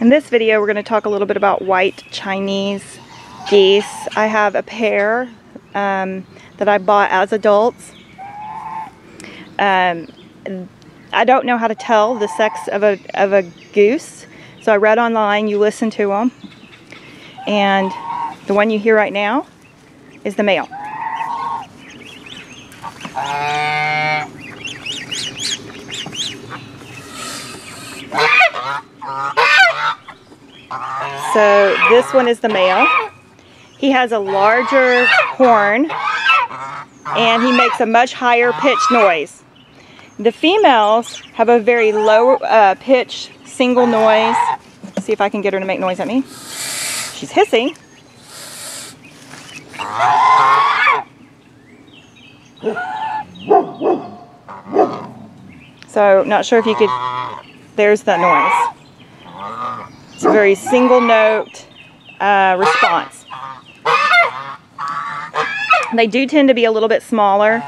In this video, we're going to talk a little bit about white Chinese geese. I have a pair that I bought as adults. I don't know how to tell the sex of a goose, so I read online, you listen to them, and the one you hear right now is the male. So this one is the male. He has a larger horn and he makes a much higher pitched noise. The females have a very low pitch single noise. Let's see if I can get her to make noise at me. She's hissing. So not sure if you could, there's that noise. It's a very single note response. They do tend to be a little bit smaller.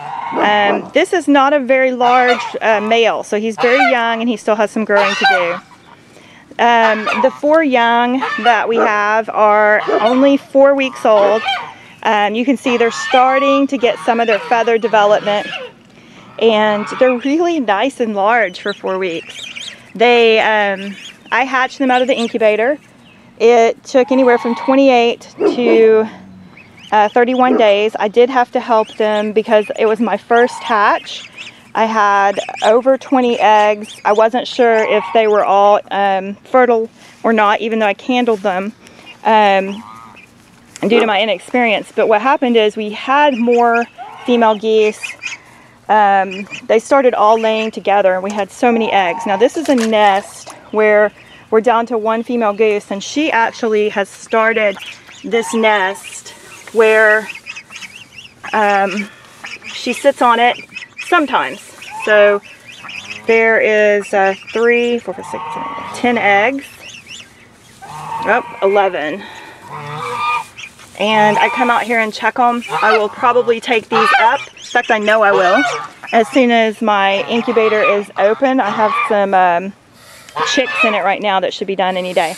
This is not a very large male, so he's very young and he still has some growing to do. The 4 young that we have are only 4 weeks old. You can see they're starting to get some of their feather development, and they're really nice and large for 4 weeks. They, I hatched them out of the incubator. It took anywhere from 28 to 31 days. I did have to help them because it was my first hatch. I had over 20 eggs. I wasn't sure if they were all fertile or not, even though I candled them due to my inexperience. But what happened is we had more female geese. They started all laying together and we had so many eggs. Now this is a nest where we're down to 1 female goose, and she actually has started this nest where she sits on it sometimes. So there is 3, 4, 5, 6, 10 eggs. Oh, 11. And I come out here and check them. I will probably take these up. In fact, I know I will. As soon as my incubator is open, I have some chicks in it right now that should be done any day.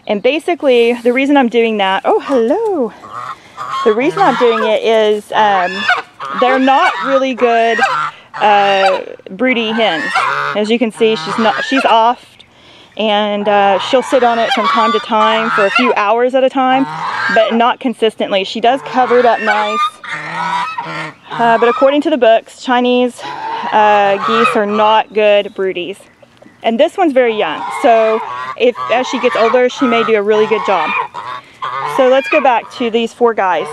And basically, the reason I'm doing that, oh, hello. The reason I'm doing it is they're not really good broody hens. As you can see, she's off, and she'll sit on it from time to time for a few hours at a time, but not consistently. She does cover it up nice, but according to the books, Chinese geese are not good broodies. And this one's very young, so as she gets older, she may do a really good job. So let's go back to these 4 guys.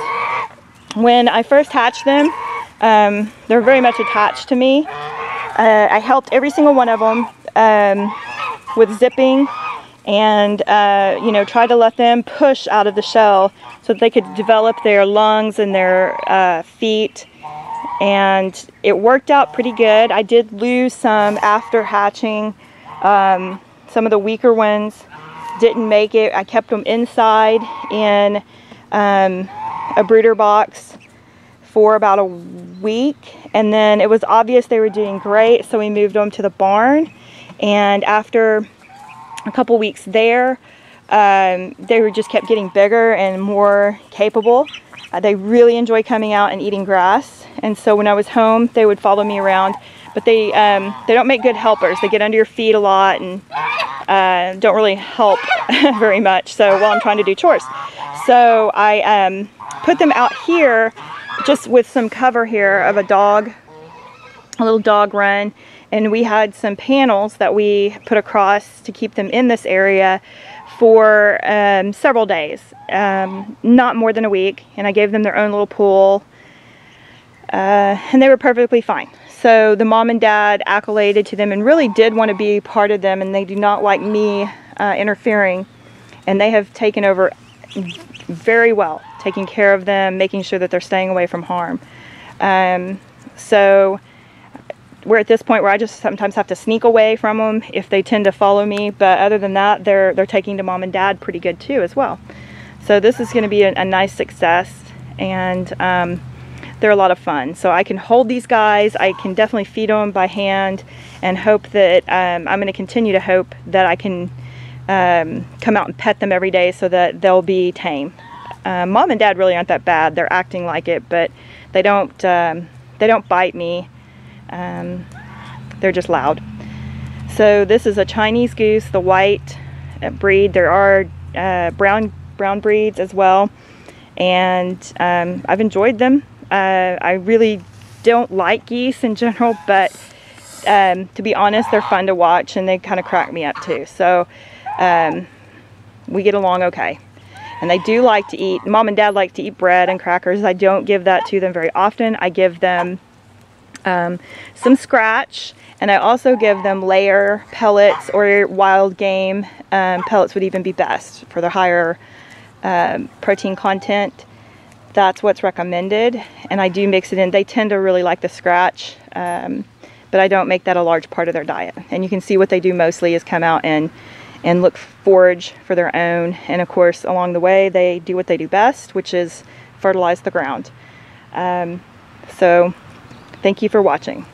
When I first hatched them, they're very much attached to me. I helped every single one of them with zipping and you know, try to let them push out of the shell so that they could develop their lungs and their feet. And it worked out pretty good. I did lose some after hatching. Some of the weaker ones didn't make it. I kept them inside in a brooder box for about a week, and then it was obvious they were doing great, so we moved them to the barn. And after a couple weeks there, they just kept getting bigger and more capable. They really enjoy coming out and eating grass, and so when I was home they would follow me around, but they don't make good helpers. They get under your feet a lot and don't really help very much, so while I'm trying to do chores. So I put them out here just with some cover here of a little dog run, and we had some panels that we put across to keep them in this area for several days, not more than a week, and I gave them their own little pool, and they were perfectly fine. So the mom and dad accoladed to them and really did want to be part of them, and they do not like me interfering, and they have taken over very well, taking care of them, making sure that they're staying away from harm. So we're at this point where I just sometimes have to sneak away from them if they tend to follow me, but other than that, they're taking to mom and dad pretty good too as well. So this is going to be a nice success, and they're a lot of fun. So I can hold these guys, I can definitely feed them by hand, and hope that I'm going to continue to hope that I can come out and pet them every day so that they'll be tame. Mom and Dad really aren't that bad. They're acting like it, but they don't bite me. They're just loud. So this is a Chinese goose, the white breed. There are brown breeds as well, and I've enjoyed them. I really don't like geese in general, but to be honest, they're fun to watch, and they kind of crack me up too. So we get along okay. And they do like to eat, Mom and Dad like to eat bread and crackers. I don't give that to them very often. I give them some scratch, and I also give them layer pellets or wild game pellets would even be best for their higher protein content. That's what's recommended, and I do mix it in. They tend to really like the scratch, but I don't make that a large part of their diet. And you can see what they do mostly is come out and look forage for their own, and of course along the way they do what they do best, which is fertilize the ground. So thank you for watching.